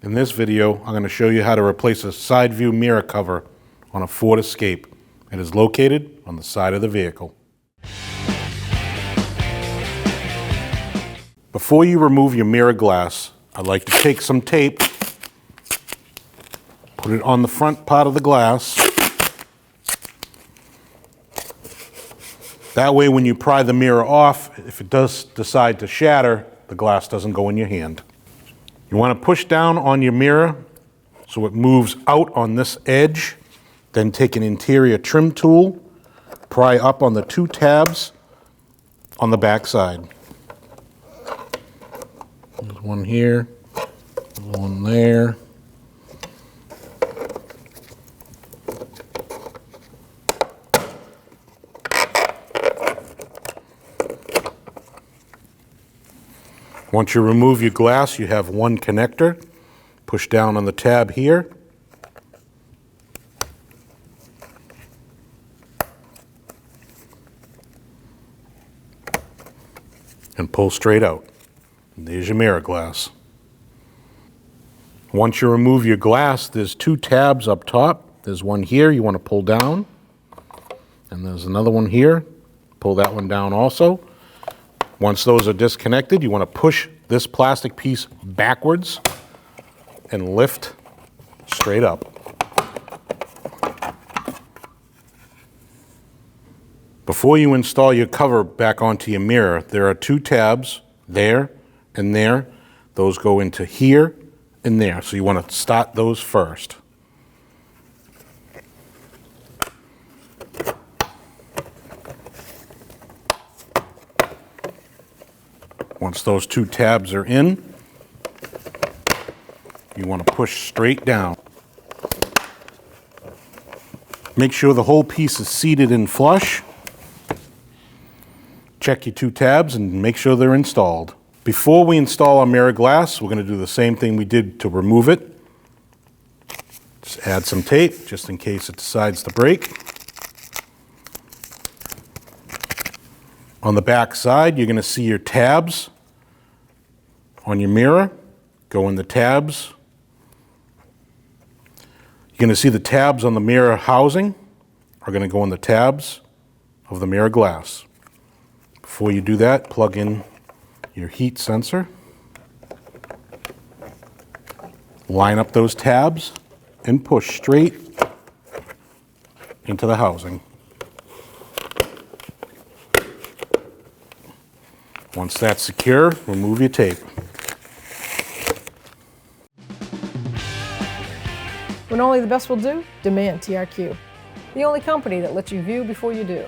In this video, I'm going to show you how to replace a side view mirror cover on a Ford Escape. It is located on the side of the vehicle. Before you remove your mirror glass, I'd like to take some tape, put it on the front part of the glass. That way when you pry the mirror off, if it does decide to shatter, the glass doesn't go in your hand. You want to push down on your mirror so it moves out on this edge. Then take an interior trim tool, pry up on the two tabs on the back side. There's one here, there's one there. Once you remove your glass, you have one connector. Push down on the tab here. And pull straight out. And there's your mirror glass. Once you remove your glass, there's two tabs up top. There's one here you want to pull down. And there's another one here. Pull that one down also. Once those are disconnected, you want to push this plastic piece backwards and lift straight up. Before you install your cover back onto your mirror, there are two tabs, there and there. Those go into here and there, so you want to start those first. Once those two tabs are in, you want to push straight down. Make sure the whole piece is seated and flush. Check your two tabs and make sure they're installed. Before we install our mirror glass, we're going to do the same thing we did to remove it. Just add some tape, just in case it decides to break. On the back side, you're going to see your tabs on your mirror. Go in the tabs. You're going to see the tabs on the mirror housing are going to go in the tabs of the mirror glass. Before you do that, plug in your heat sensor. Line up those tabs and push straight into the housing. Once that's secure, remove your tape. When only the best will do, demand TRQ. The only company that lets you view before you do.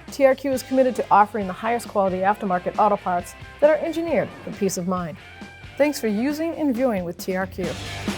TRQ is committed to offering the highest quality aftermarket auto parts that are engineered for peace of mind. Thanks for using and viewing with TRQ.